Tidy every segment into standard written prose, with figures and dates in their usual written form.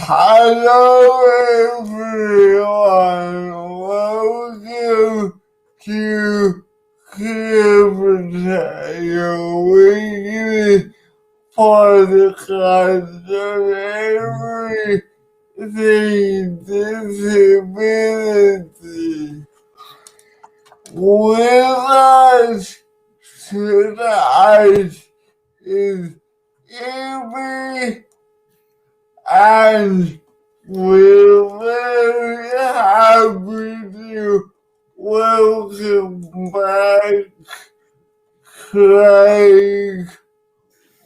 Hello everyone, welcome to CripChat, your weekly podcast on everything disability. With us tonight is Ibby, and we're very happy to welcome back Craig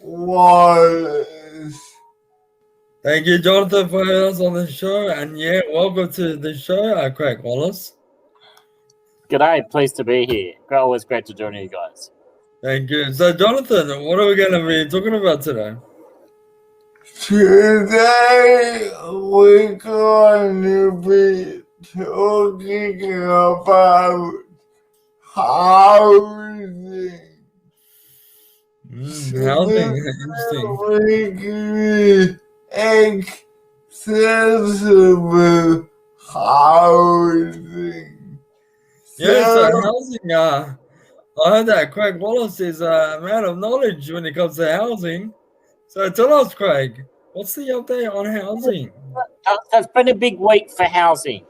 Wallace. Thank you, Jonathan, for having us on the show. And yeah, welcome to the show, Craig Wallace. G'day, pleased to be here. Always great to join you guys. Thank you. So, Jonathan, what are we going to be talking about today? Today we're going to be talking about housing. Housing, interesting. Accessible housing. Yeah, so housing, I heard that Craig Wallace is a man of knowledge when it comes to housing. So tell us, Craig, what's the update on housing? It's been a big week for housing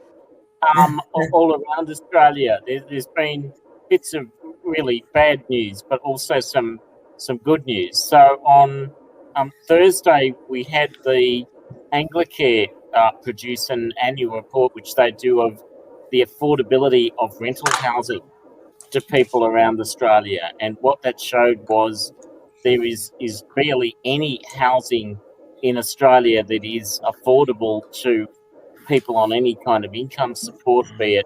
all around Australia. There's been bits of really bad news, but also some good news. So on Thursday, we had the Anglicare produce an annual report, which they do of the affordability of rental housing to people around Australia. And what that showed was there is barely any housing in Australia that is affordable to people on any kind of income support, be it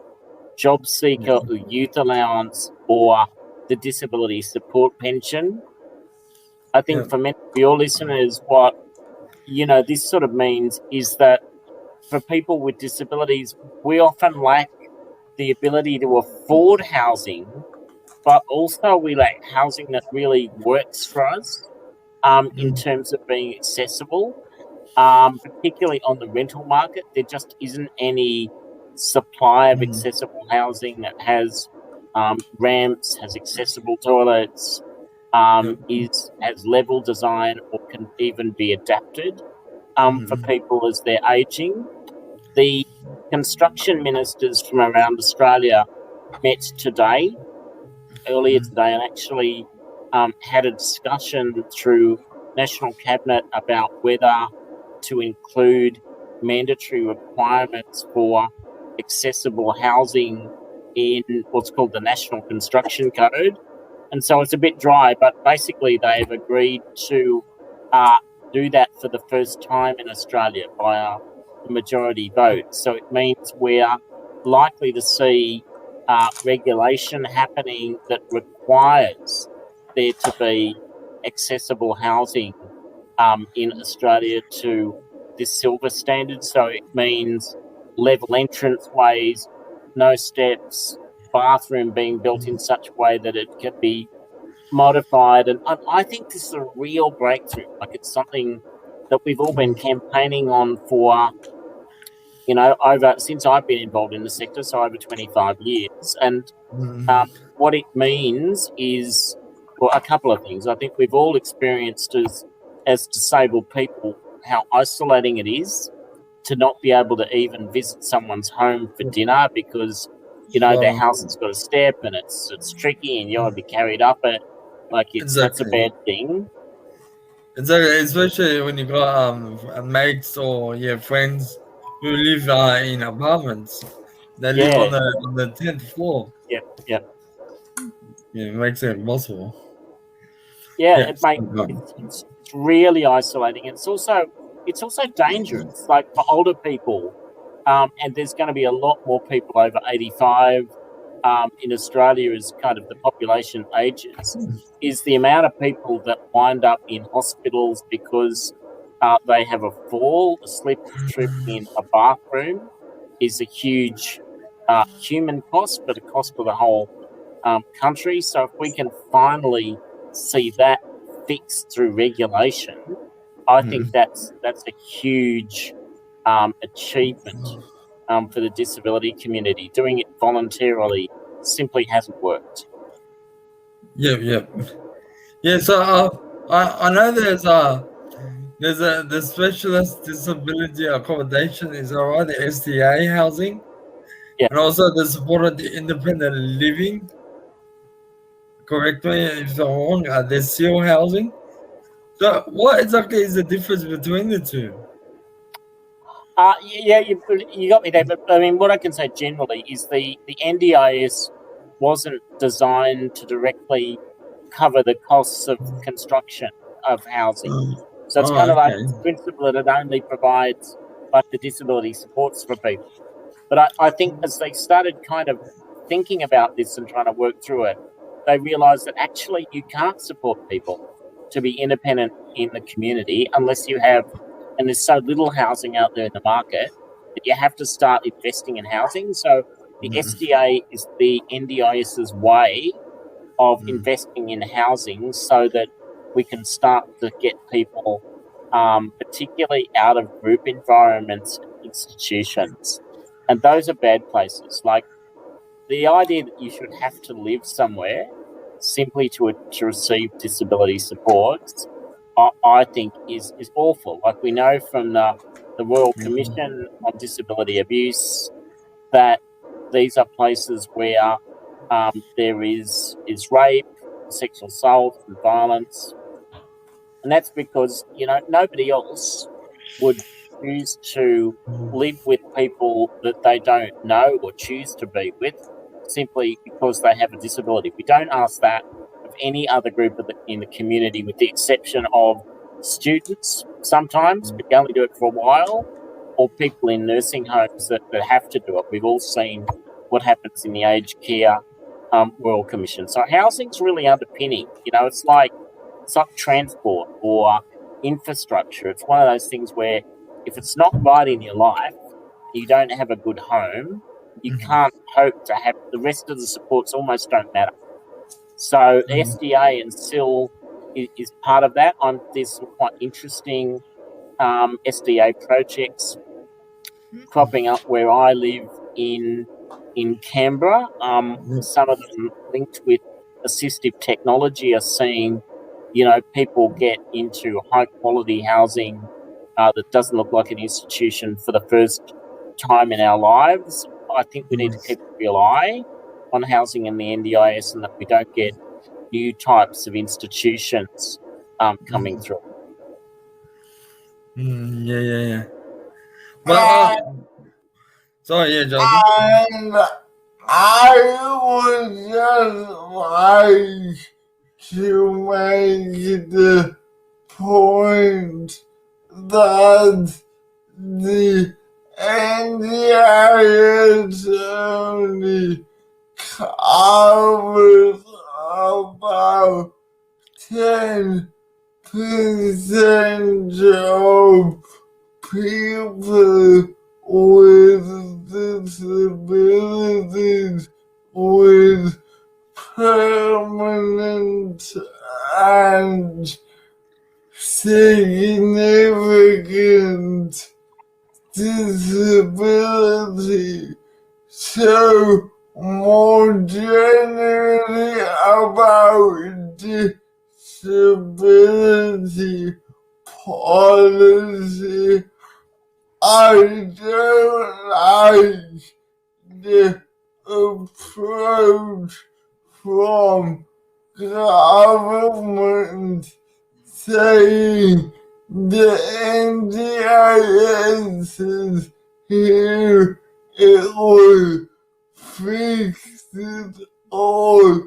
job seeker or youth allowance or the disability support pension. I think for many of your listeners, what this sort of means is that for people with disabilities, we often lack the ability to afford housing, but also we lack housing that really works for us in terms of being accessible, particularly on the rental market. There just isn't any supply of accessible housing that has ramps, has accessible toilets, has level design, or can even be adapted for people as they're aging. The construction ministers from around Australia met earlier today, and actually had a discussion through National Cabinet about whether to include mandatory requirements for accessible housing in what's called the National Construction Code. And so it's a bit dry, but basically they've agreed to do that for the first time in Australia by a majority vote. So it means we're likely to see regulation happening that requires there to be accessible housing in Australia to this silver standard. So it means level entrance ways, no steps, bathroom being built in such a way that it can be modified. And I think this is a real breakthrough. Like, it's something that we've all been campaigning on for, since I've been involved in the sector, so over 25 years. And what it means is, well, a couple of things. I think we've all experienced as disabled people how isolating it is to not be able to even visit someone's home for dinner because, their house has got a step and it's tricky and you want to be carried up it. That's a bad thing. Exactly, especially when you got mates or friends who live in apartments. They live on the 10th floor. Yep. Yeah, it makes it impossible. It's really isolating. It's also dangerous, like for older people. And there's going to be a lot more people over 85 in Australia as kind of the population ages, is the amount of people that wind up in hospitals because they have a fall, a slip, trip in a bathroom is a huge human cost, but a cost for the whole country. So if we can finally see that fixed through regulation, I think that's a huge achievement for the disability community. Doing it voluntarily simply hasn't worked. Yeah. So I know there's the specialist disability accommodation is alright, the SDA housing, Yeah. and also the supported independent living. Correct me if I'm wrong. There's SEAL housing. So what exactly is the difference between the two? Yeah, you got me there. But I mean, what I can say generally is the NDIS wasn't designed to directly cover the costs of construction of housing. So it's kind of like Okay. the principle that it only provides like the disability supports for people. But I think as they started kind of thinking about this and trying to work through it, they realised that actually you can't support people to be independent in the community unless you have, and there's so little housing out there in the market, that you have to start investing in housing. So the SDA is the NDIS's way of investing in housing so that we can start to get people, particularly out of group environments and institutions. And those are bad places. Like the idea that you should have to live somewhere simply to receive disability support, I think is awful. Like we know from the Royal Commission on Disability Abuse that these are places where there is rape, sexual assault, and violence, and that's because nobody else would choose to live with people that they don't know or choose to be with simply because they have a disability. We don't ask that of any other group in the community, with the exception of students sometimes, but you only do it for a while, or people in nursing homes that have to do it. We've all seen what happens in the aged care Royal Commission. So housing's really underpinning. It's like transport or infrastructure. It's one of those things where if it's not right in your life, you don't have a good home, you can't hope to have the rest of the supports almost don't matter. So SDA and SIL is part of that. There's some quite interesting SDA projects cropping up where I live in Canberra. Some of them linked with assistive technology are seeing, people get into high quality housing that doesn't look like an institution for the first time in our lives. I think we need to keep a real eye on housing in the NDIS and that we don't get new types of institutions coming through. Yeah. But sorry, yeah, Jonathan. And I would just like to make the point that the NDIS only covers about 10% of people with disabilities with permanent and significant disability. So more generally about disability policy, I don't like the approach from government saying the NDIS is here, it will fix it all.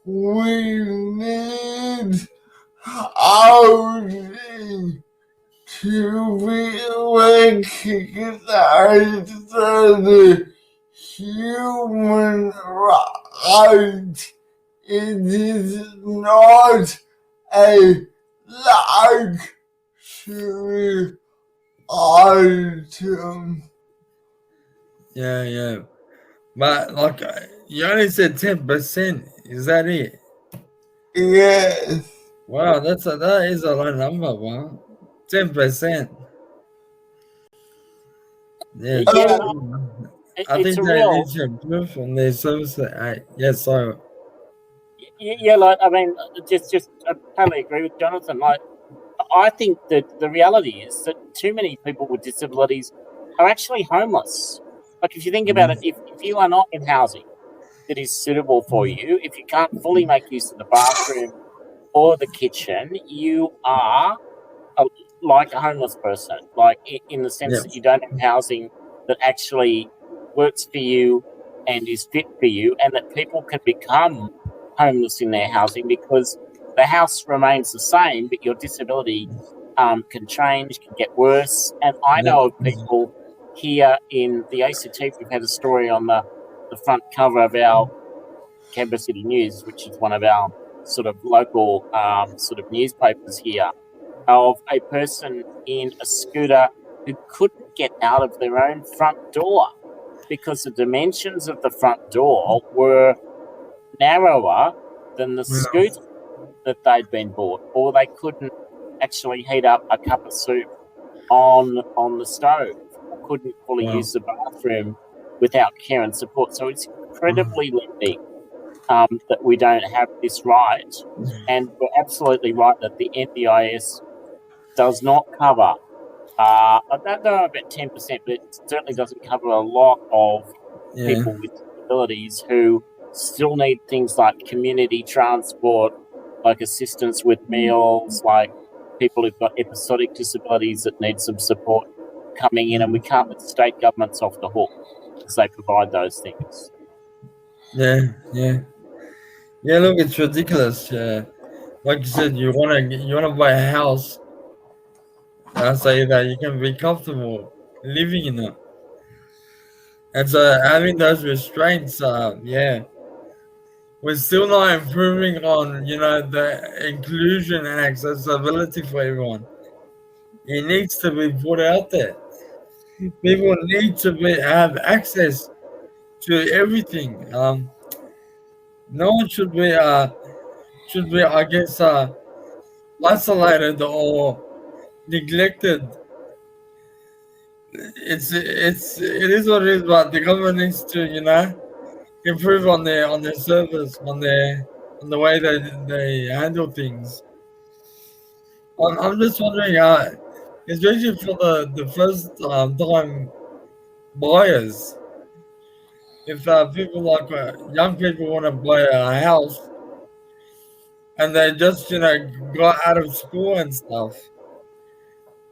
We need housing to be recognized as a human right. It is not a luxury item. Yeah. But like you only said 10%. Is that it? Yes. Wow, that is a low number. Wow, 10%. Yeah, Yeah, I it's think a they real. need to improve on their service. So Yeah, like I mean, just I totally agree with Jonathan. Like, I think that the reality is that too many people with disabilities are actually homeless. Like, if you think about it, if you are not in housing that is suitable for you, if you can't fully make use of the bathroom or the kitchen, you are a, like a homeless person, like in the sense yeah, that you don't have housing that actually works for you and is fit for you, and that people can become homeless in their housing because the house remains the same, but your disability can change, can get worse. And I yeah, know of people here in the ACT, we've had a story on the front cover of our Canberra City News, which is one of our sort of local sort of newspapers here, of a person in a scooter who couldn't get out of their own front door because the dimensions of the front door were narrower than the yeah, scooter that they'd been bought, or they couldn't actually heat up a cup of soup on the stove, or couldn't fully wow. use the bathroom without care and support. So it's incredibly limiting that we don't have this right, and we're absolutely right that the NDIS does not cover. I don't know about 10%, but it certainly doesn't cover a lot of Yeah, people with disabilities who still need things like community transport, like assistance with meals, like people who've got episodic disabilities that need some support coming in, and we can't let state governments off the hook because they provide those things. yeah. Yeah, look, it's ridiculous. Yeah, like you said, you wanna buy a house. I say that you can be comfortable living in it, and so having those restraints. Yeah, we're still not improving on the inclusion and accessibility for everyone. It needs to be put out there. People need to have access to everything. No one should be I guess isolated or neglected. It is what it is, but the government needs to improve on their service, on the way they handle things. I'm just wondering, especially for the first time buyers, if people like young people want to buy a house and they just got out of school and stuff.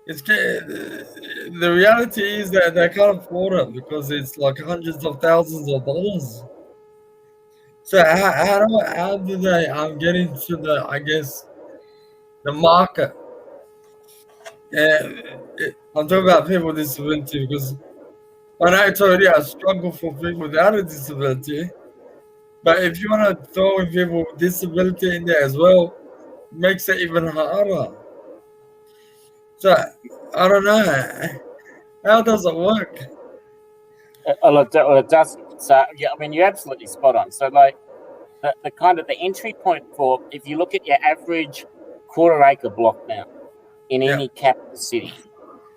The reality is that they can't afford it because it's like hundreds of thousands of dollars. So how do they get into the I guess the market? I'm talking about people with disability because I know it's already a struggle for people without a disability. But if you want to throw in people with disability in there as well, it makes it even harder. So I don't know. How does it work? Well, it doesn't. So, yeah, I mean, you're absolutely spot on. So, like, the kind of the entry point for, if you look at your average quarter acre block now in Yeah, any capital city,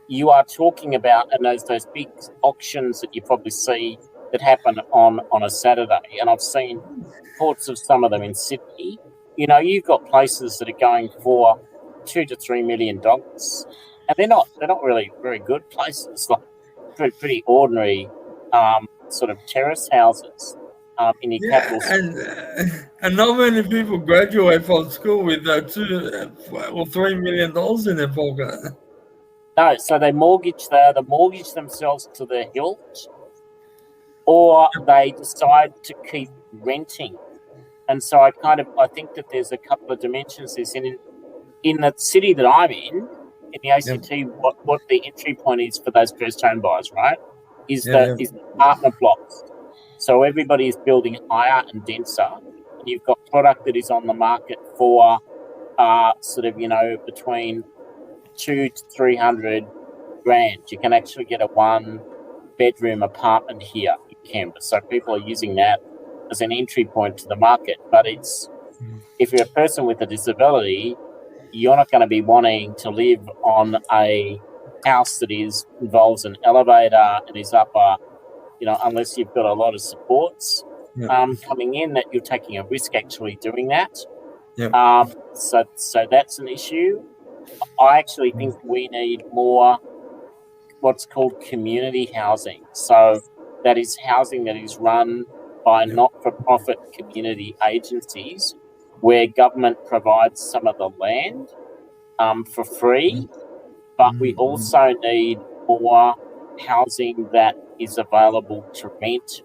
you are talking about, and those big auctions that you probably see that happen on a Saturday, and I've seen reports of some of them in Sydney. You've got places that are going for $2 to $3 million, and they're not really very good places, like pretty ordinary sort of terrace houses in your yeah, capital city. and not many people graduate from school with $2 or $3 million in their pocket. No, so they mortgage themselves to the hilt, or they decide to keep renting. And so I think that there's a couple of dimensions. There's in the city that I'm in the Yeah, ACT, what the entry point is for those first home buyers, right? Is yeah, the yeah, is the apartment blocks. So everybody is building higher and denser, and you've got product that is on the market for sort of between 2 to 300 grand. You can actually get a 1 bedroom apartment here in Canberra. So people are using that as an entry point to the market. But if you're a person with a disability, you're not going to be wanting to live on a house that involves an elevator and is up unless you've got a lot of supports coming in, that you're taking a risk actually doing that. So that's an issue. I actually think we need more what's called community housing. So that is housing that is run by not-for-profit community agencies where government provides some of the land for free, but we also need more housing that is available to rent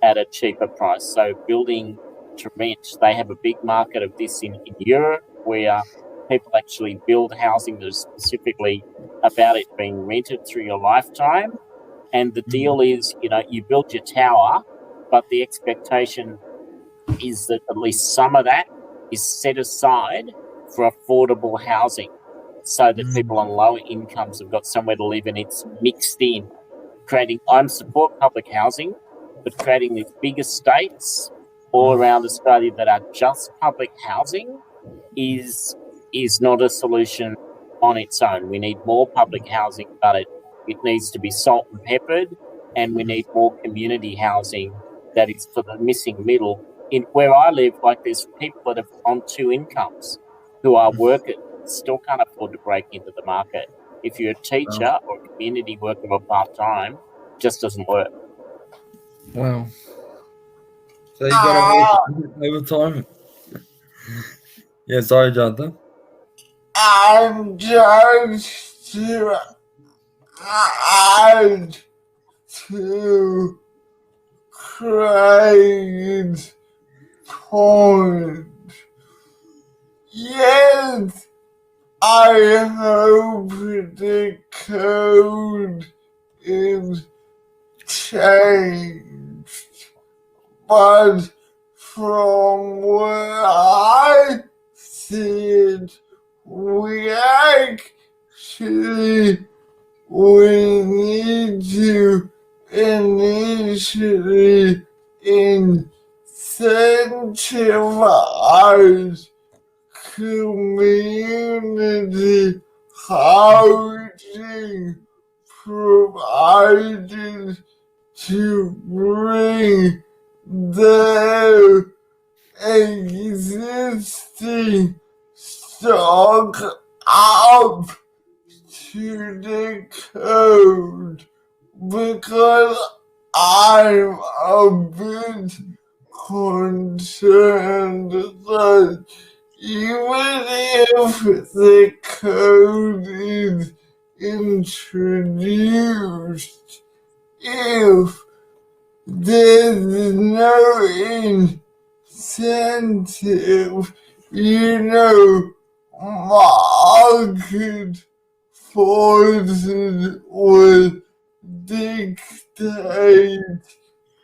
at a cheaper price. So building to rent, they have a big market of this in Europe where people actually build housing that is specifically about it being rented through your lifetime. And the deal is, you build your tower, but the expectation is that at least some of that is set aside for affordable housing so that people on lower incomes have got somewhere to live, and it's mixed in. I support public housing, but creating these big estates all around Australia that are just public housing is not a solution on its own. We need more public housing, but it needs to be salt and peppered, and we need more community housing that is for the missing middle. In where I live, there's people that have on 2 incomes who are workers, still can't afford to break into the market. If you're a teacher or a community worker or part-time, it just doesn't work. Wow. So you got to work overtime. Yeah, sorry, Jonathan. I'm just to add to Craig's point. Yes, I hope the code is changed, but from where I see it, we need to initially incentivize community housing providers to bring their existing stock up to the code, because I'm a bit concerned that even if the code is introduced, if there's no incentive, market forces will dictate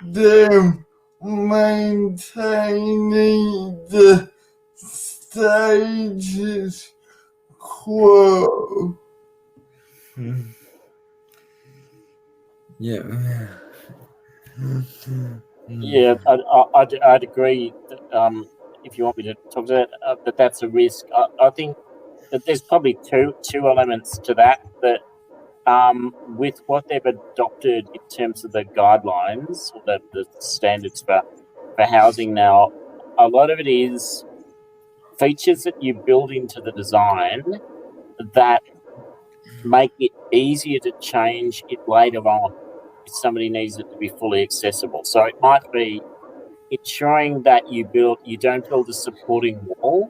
them maintaining the status quo. Yeah. Yeah, I'd agree. If you want me to talk to that, that's a risk. I think that there's probably two elements to that. That with what they've adopted in terms of the guidelines or the standards for housing now, a lot of it is features that you build into the design that make it easier to change it later on if somebody needs it to be fully accessible. So it might be ensuring that you don't build a supporting wall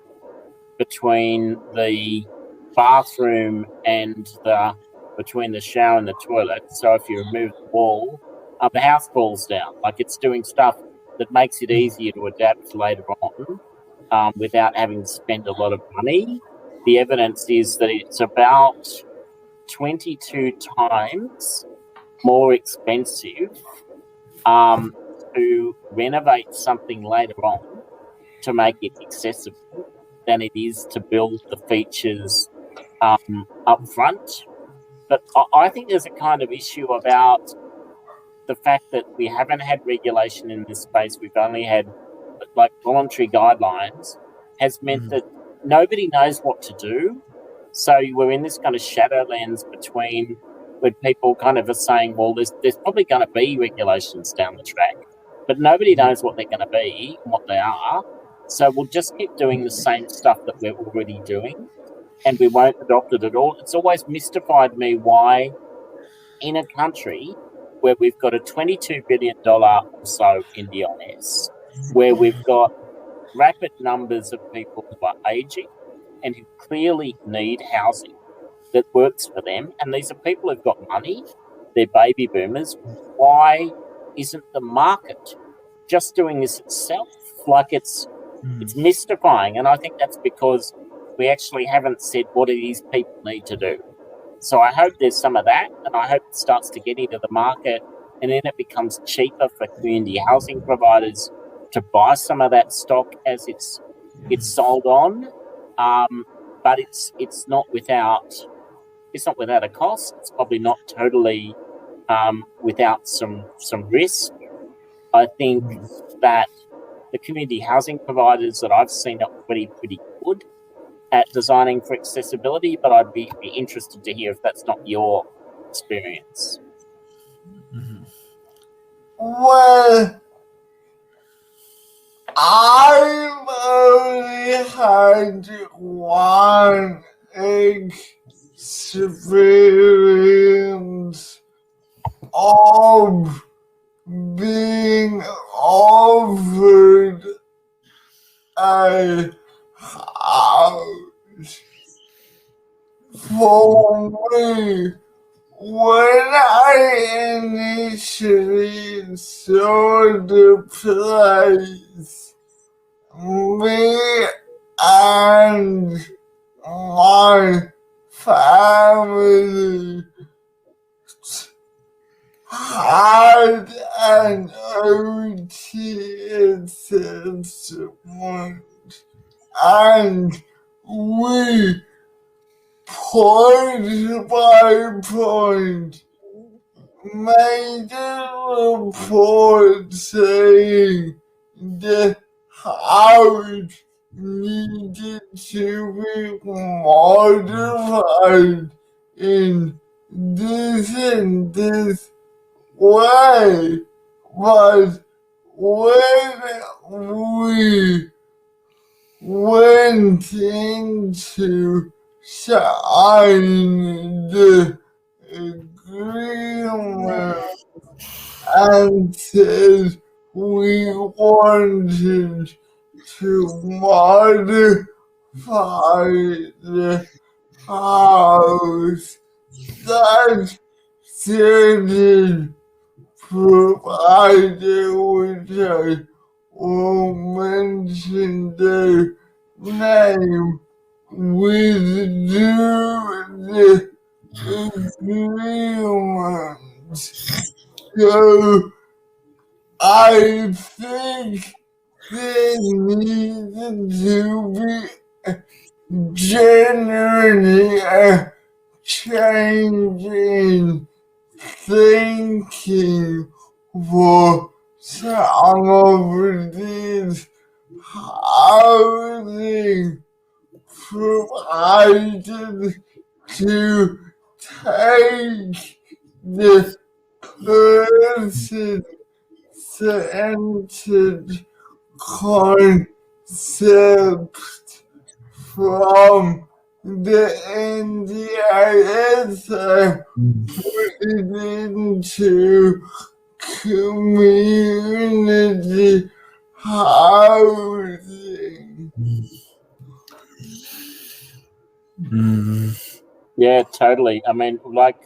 between the bathroom and between the shower and the toilet. So if you remove the wall, the house falls down. It's doing stuff that makes it easier to adapt later on without having to spend a lot of money. The evidence is that it's about 22 times more expensive to renovate something later on to make it accessible than it is to build the features up front. But I think there's a kind of issue about the fact that we haven't had regulation in this space. We've only had voluntary guidelines has meant that nobody knows what to do So we're in this kind of shadowlands between where people kind of are saying, well, there's probably going to be regulations down the track, but nobody knows what they're going to be and what they are. So we'll just keep doing the same stuff that we're already doing, and we won't adopt it at all. It's always mystified me why in a country where we've got a $22 billion or so NDIS, where we've got rapid numbers of people who are aging and who clearly need housing that works for them, and these are people who've got money, they're baby boomers, why isn't the market just doing this itself? Like it's mystifying, and I think that's because we actually haven't said what it is people need to do. So I hope there's some of that, and I hope it starts to get into the market, and then it becomes cheaper for community housing providers to buy some of that stock as it's sold on. But it's not without a cost. It's probably not totally without some risk. I think that the community housing providers that I've seen are pretty good at designing for accessibility, but I'd be interested to hear if that's not your experience. Well, I've only had one experience of being offered a house for me. When I initially saw the place, me and my family had an OT assessment, and we point by point made a report saying the house needed to be modified in this and this way. But when we went into sign the agreement and said we wanted to modify the house, that certain provider, which I will mention their name, withdrew the agreement. So I think there needed to be generally a change in thinking for some of these housing providers to take the person-centered concept from the NDIS and put it into community housing. Yeah, totally. I mean, like,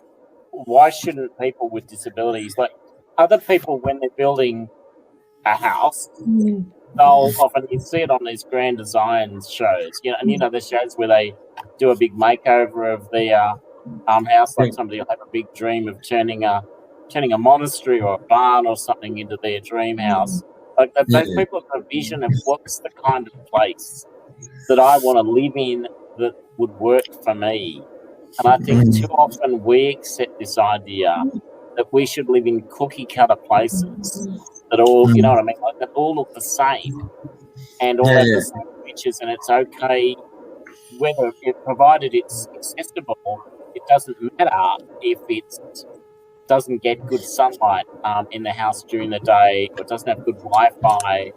why shouldn't people with disabilities, like other people, when they're building a house, they'll often, you see it on these grand design shows, and the shows where they do a big makeover of their house, like somebody will have a big dream of turning a monastery or a barn or something into their dream house. Like those people have a vision of what's the kind of place that I want to live in that would work for me. And I think too often we accept this idea that we should live in cookie cutter places that all, you know what I mean, like that all look the same and all have the same features, and it's okay whether provided it's accessible, it doesn't matter if it doesn't get good sunlight in the house during the day, or it doesn't have good Wi-Fi,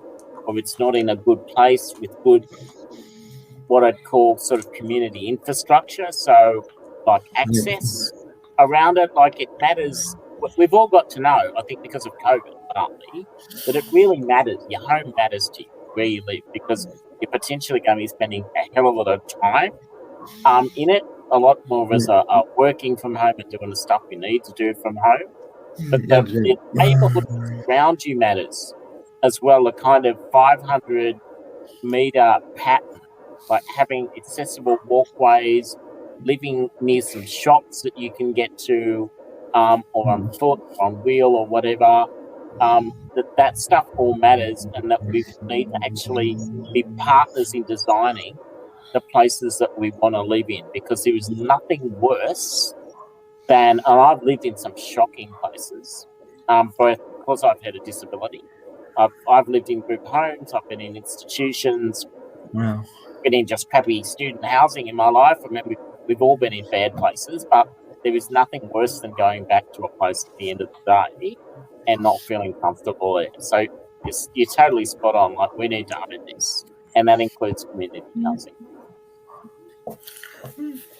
or it's not in a good place with good, what I'd call sort of community infrastructure. So like access around it, like it matters. We've all got to know, I think because of COVID partly, that it really matters. Your home matters to you, where you live, because you're potentially going to be spending a hell of a lot of time in it. A lot more of us are working from home and doing the stuff we need to do from home. But the neighbourhood around you matters as well. The kind of 500-metre pattern, like having accessible walkways, living near some shops that you can get to, or on foot, on wheel, or whatever. That stuff all matters, and that we need to actually be partners in designing the places that we want to live in, because there is nothing worse than, and I've lived in some shocking places, both because I've had a disability. I've lived in group homes, I've been in institutions, Wow. been in just crappy student housing in my life. I mean, we've all been in bad places, but there is nothing worse than going back to a place at the end of the day and not feeling comfortable there. So you're totally spot on. Like, we need to own this, and that includes community housing.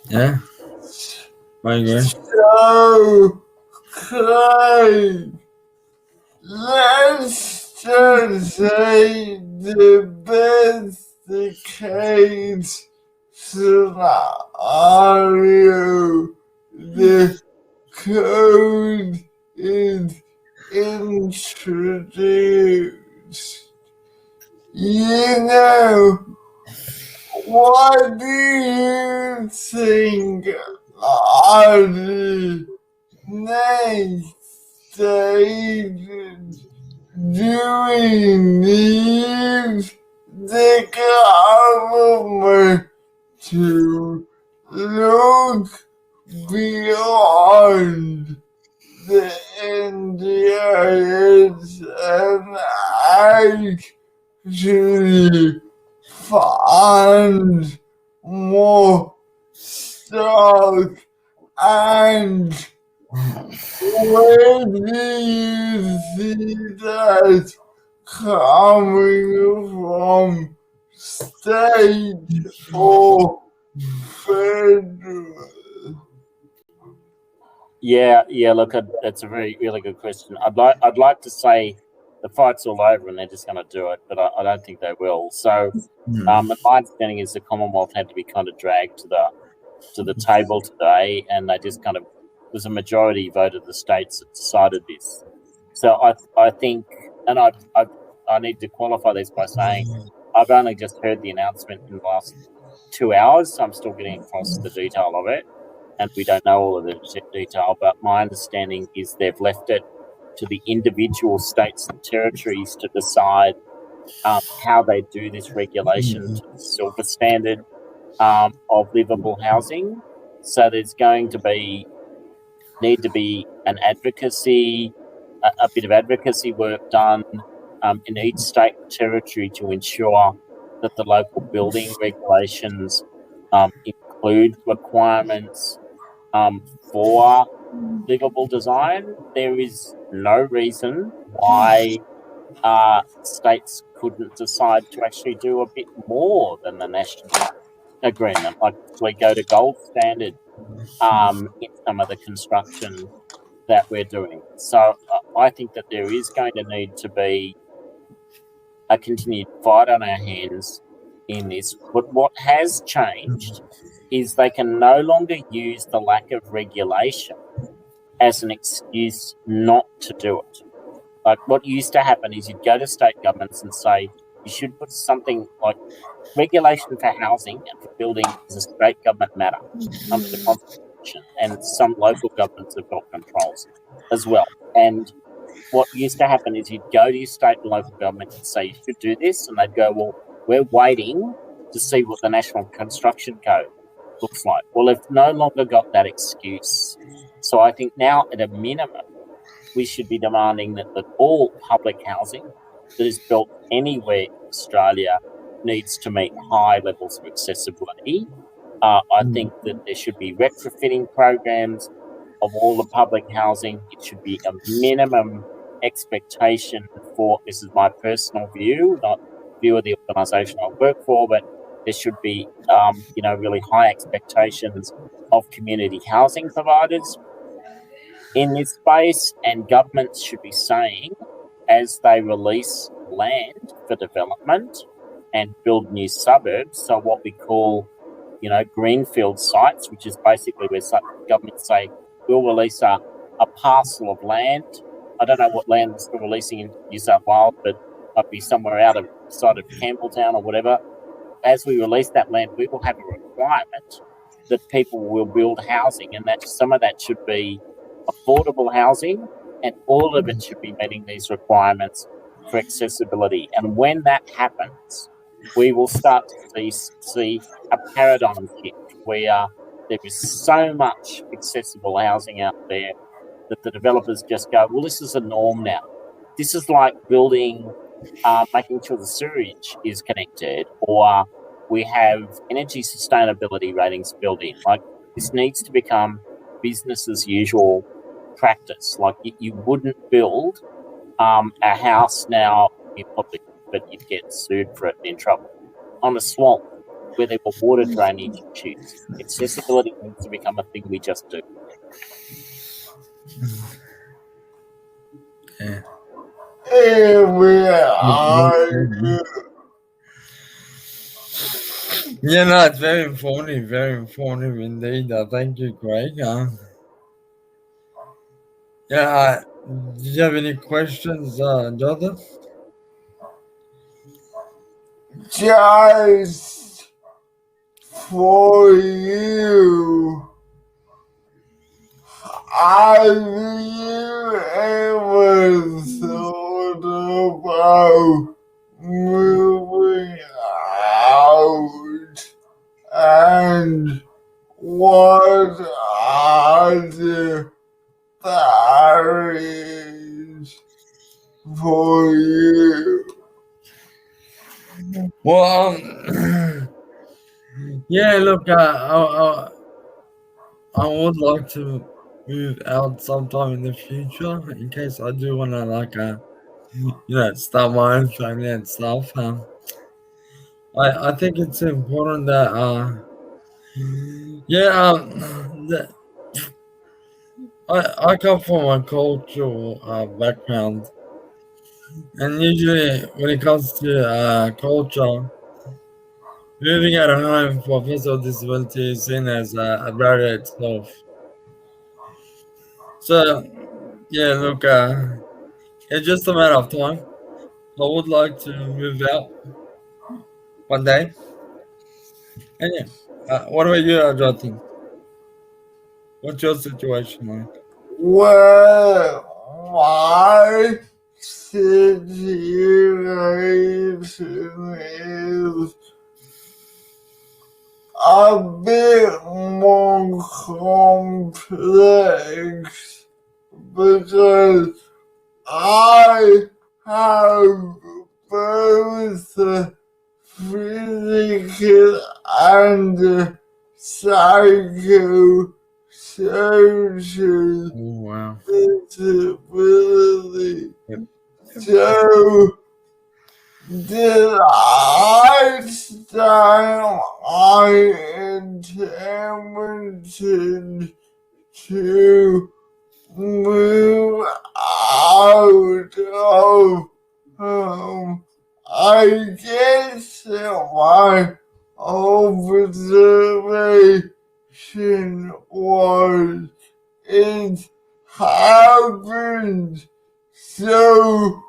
Yeah, I agree. So, Craig, let's just say the best case scenario, the code is introduced. You know, what do you think are the next stages? Do we need the government to look beyond the NDIS and actually find more stock? And where do you see that coming from, state or federal? Yeah. Look, that's a really good question. I'd like to say the fight's all over and they're just going to do it, but I don't think they will. So, my understanding is the Commonwealth had to be kind of dragged to the table today, and they just kind of, there's a majority vote of the states that decided this. So I think, and I need to qualify this by saying I've only just heard the announcement in the last 2 hours, so I'm still getting across the detail of it, and we don't know all of the detail, but my understanding is they've left it to the individual states and territories to decide how they do this regulation to the silver standard of livable housing. So there's going to need to be an advocacy, a bit of advocacy work done in each state and territory to ensure that the local building regulations include requirements for livable design. There is no reason why states couldn't decide to actually do a bit more than the national agreement, like we go to gold standard in some of the construction that we're doing. So I think that there is going to need to be a continued fight on our hands in this. But what has changed is they can no longer use the lack of regulation as an excuse not to do it. Like, what used to happen is you'd go to state governments and say, you should put something like regulation for housing and for building is a state government matter under the Constitution, and some local governments have got controls as well. And what used to happen is you'd go to your state and local government and say, you should do this, and they'd go, well, we're waiting to see what the National Construction Code looks like. Well, they've no longer got that excuse. So I think now, at a minimum, we should be demanding that all public housing that is built anywhere in Australia needs to meet high levels of accessibility. I think that there should be retrofitting programs of all the public housing. It should be a minimum expectation for, this is my personal view, not view of the organisation I work for, but there should be, really high expectations of community housing providers in this space, and governments should be saying, as they release land for development and build new suburbs, so what we call, greenfield sites, which is basically where governments say, we'll release a parcel of land. I don't know what land we're still releasing in New South Wales, but might be somewhere outside of Campbelltown or whatever. As we release that land, we will have a requirement that people will build housing, and that some of that should be affordable housing, and all of it should be meeting these requirements for accessibility. And when that happens, we will start to see a paradigm shift where there is so much accessible housing out there that the developers just go, well, this is a norm now. This is like building, making sure the sewage is connected, or we have energy sustainability ratings built in. Like, this needs to become business as usual practice. Like, you wouldn't build a house now in public, but you'd get sued for it and in trouble. On a swamp where there were water drainage issues, accessibility needs to become a thing we just do. Yeah. Yeah, no, it's very informative indeed. Thank you, Craig. Yeah, do you have any questions, Jonathan? Just for you, have you ever thought about moving out, and what are the barriers for you? Well, yeah, look, I would like to move out sometime in the future, in case I do want to, start my own family and stuff. I think it's important that, I come from a cultural background, and usually when it comes to culture, moving out of home for physical disability is seen as a barrier itself. So, yeah, look, it's just a matter of time. I would like to move out one day. And yeah, what about you, Jonathan? What's your situation like? Well, my situation is a bit more complex because I have both physical and psychosocial Wow. disability. Yep. So, the lifestyle I attempted to move out of home, I guess my observation was it happened so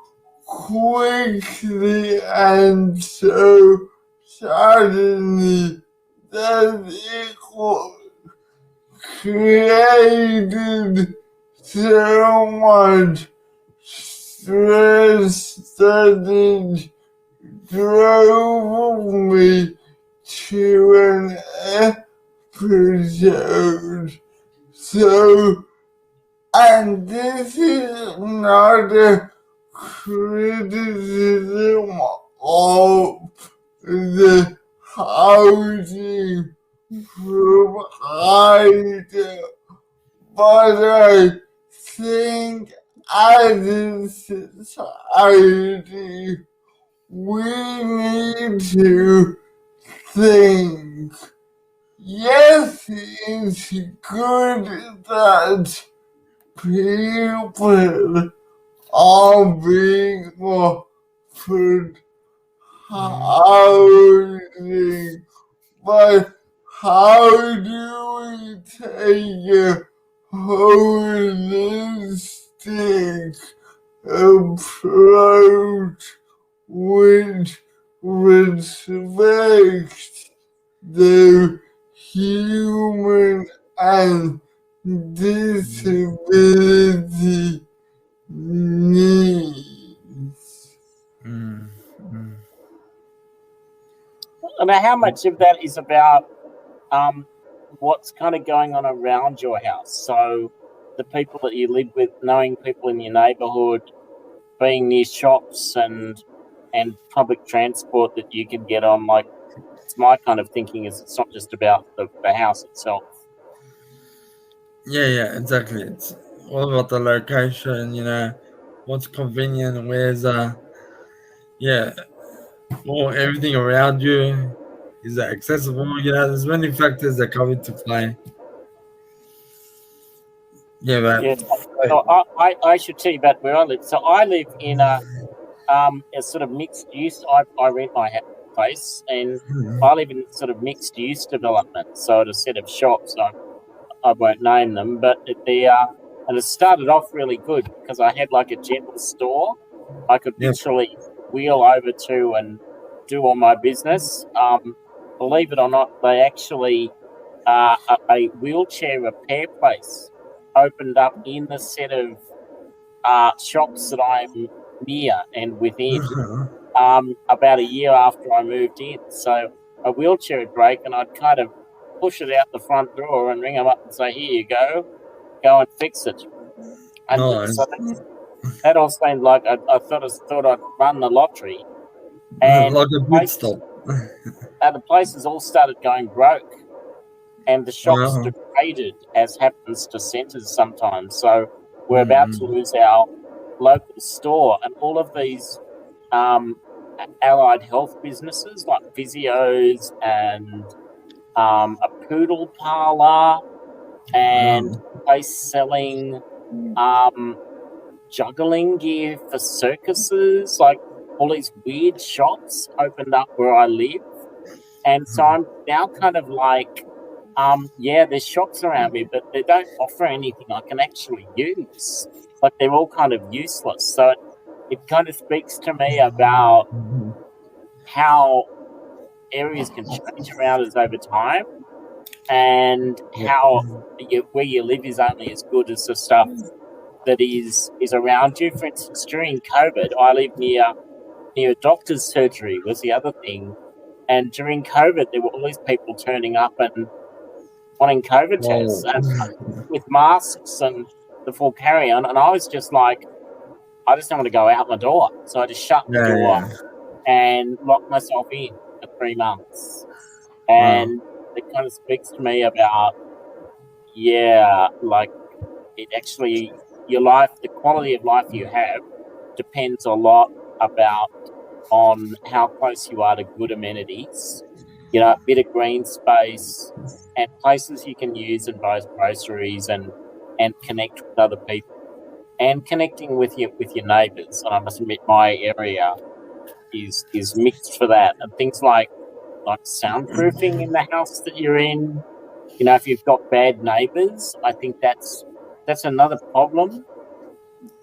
quickly and so suddenly that it created so much stress that it drove me to an episode. So, and this is not a criticism of the housing provider, but I think as a society, we need to think, yes, it's good that people are being offered housing, but how do we take a holistic approach which respects the human and disability needs? And how much of that is about what's kind of going on around your house? So the people that you live with, knowing people in your neighbourhood, being near shops and public transport that you can get on. Like, it's my kind of thinking is it's not just about the house itself. Yeah, exactly. It's all about the location, what's convenient, where's well, everything around you is accessible. There's many factors that come into play. Yeah, but Yeah. So I should tell you about where I live. So I live in a sort of mixed use. I rent my place, and I live in sort of mixed use development. So it's a set of shops. I won't name them, but and it started off really good because I had like a general store. I could literally wheel over to and do all my business. Believe it or not, they actually a wheelchair repair place opened up in the set of shops that I'm near and within about a year after I moved in. So a wheelchair would break, and I'd kind of push it out the front door and ring them up and say, "Here you go and fix it." And so that all seemed like I thought I'd run the lottery. And like a bit stop. And the places all started going broke, and the shops degraded, as happens to centres sometimes. So we're about to lose our local store, and all of these allied health businesses like physios and a poodle parlour and place selling juggling gear for circuses, like all these weird shops opened up where I live. And so I'm now kind of like, there's shops around me, but they don't offer anything I can actually use. Like, they're all kind of useless. So it kind of speaks to me about how areas can change around us over time, and how where you live is only as good as the stuff that is around you. For instance, during COVID, I live near a doctor's surgery was the other thing. And during COVID, there were all these people turning up and wanting COVID tests and with masks and the full carry-on. And I was just like, I just don't want to go out my door. So I just shut the door and locked myself in for 3 months. And it kind of speaks to me about, like, it actually, your life, the quality of life you have depends a lot on how close you are to good amenities, a bit of green space and places you can use and buy groceries and connect with other people and connecting with your neighbours. And I must admit, my area is mixed for that. And things like soundproofing in the house that you're in. If you've got bad neighbours, I think that's another problem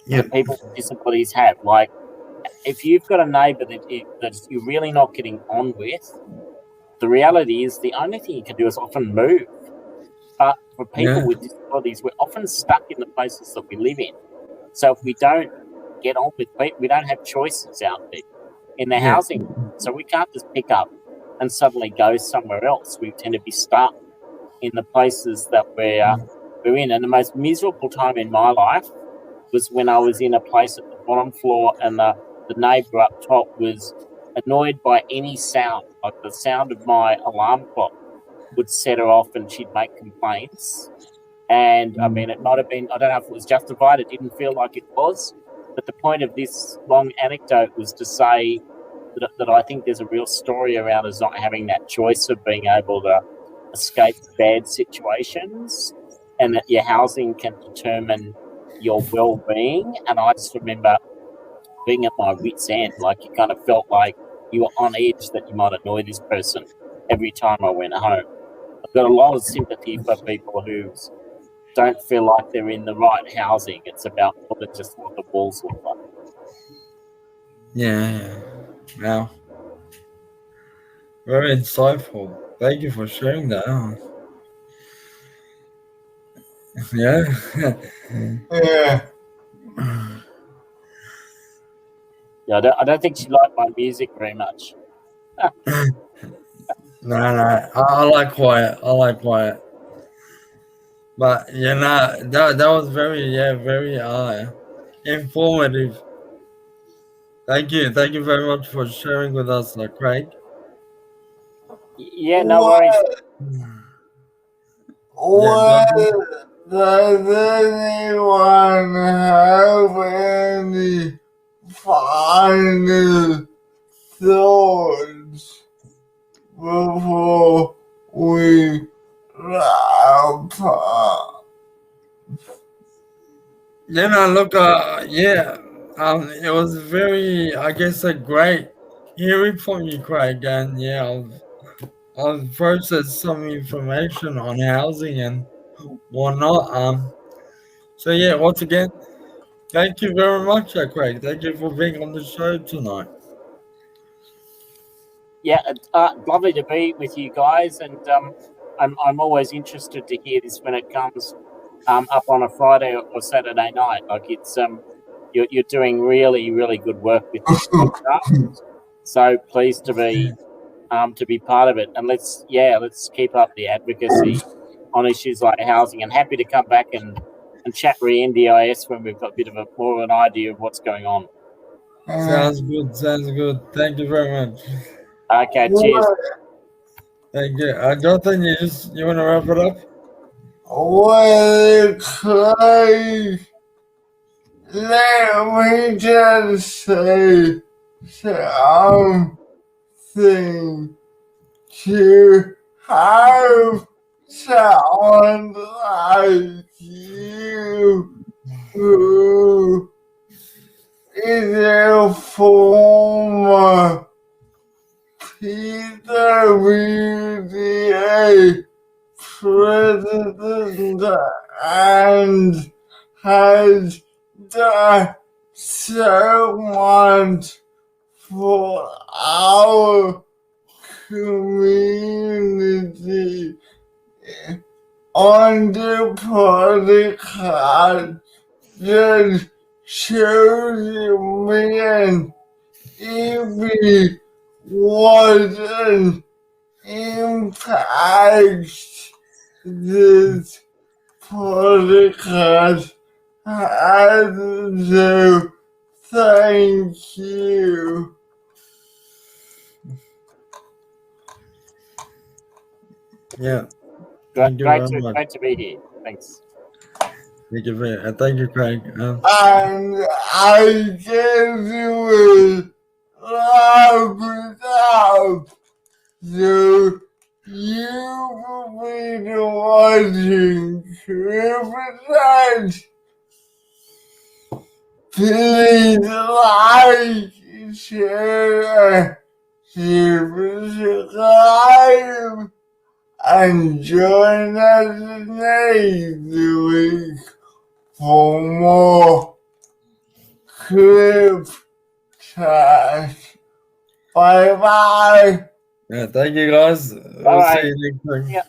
that people with disabilities have. Like, if you've got a neighbour that you're really not getting on with, the reality is the only thing you can do is often move. But for people with disabilities, we're often stuck in the places that we live in. So if we don't get on with people, we don't have choices out there in the housing. So we can't just pick up and suddenly go somewhere else. We tend to be stuck in the places that we're in. And the most miserable time in my life was when I was in a place at the bottom floor and the neighbour up top was annoyed by any sound. Like the sound of my alarm clock would set her off and she'd make complaints. And I mean, it might have been, I don't know if it was justified, it didn't feel like it was. But the point of this long anecdote was to say that I think there's a real story around us not having that choice of being able to escape bad situations, and that your housing can determine your well-being. And I just remember being at my wit's end, like you kind of felt like you were on edge that you might annoy this person every time I went home. I've got a lot of sympathy for people who don't feel like they're in the right housing. It's about more than just what the walls look like. Yeah. Wow. Very insightful. Thank you for sharing that. Yeah. Yeah. Yeah, I don't think she liked my music very much. No. I like quiet. But that was very informative. Thank you very much for sharing with us, Craig. Yeah, no worries. What does anyone have any final thoughts before we wrap up? Look, it was very, I guess, great hearing from you, Craig, and I've processed some information on housing and whatnot. So once again, thank you very much, Craig. Thank you for being on the show tonight. Yeah, lovely to be with you guys, and I'm always interested to hear this when it comes up on a Friday or Saturday night. Like it's you're doing really, really good work with this podcast. So pleased to be part of it, and let's keep up the advocacy on issues like housing, and happy to come back and chat re-NDIS when we've got a bit of more of an idea of what's going on. Sounds good. Thank you very much. Okay, cheers. Thank you. Jonathan, you want to wrap it up? Well, Craig, let me just say something to have someone like you who is a former PWDA president and has done so much for our community on the podcast. Just shows me and Ibby what an impact this podcast has. So thank you. Yeah. Great to be here. Thanks. Thank you, thank you, Craig. And I guess you will wrap it up. So you will be watching CripChat. Please like, share, subscribe, and join us next week for more CripChat. Bye bye. Yeah, thank you guys. We'll see you next time. Yeah.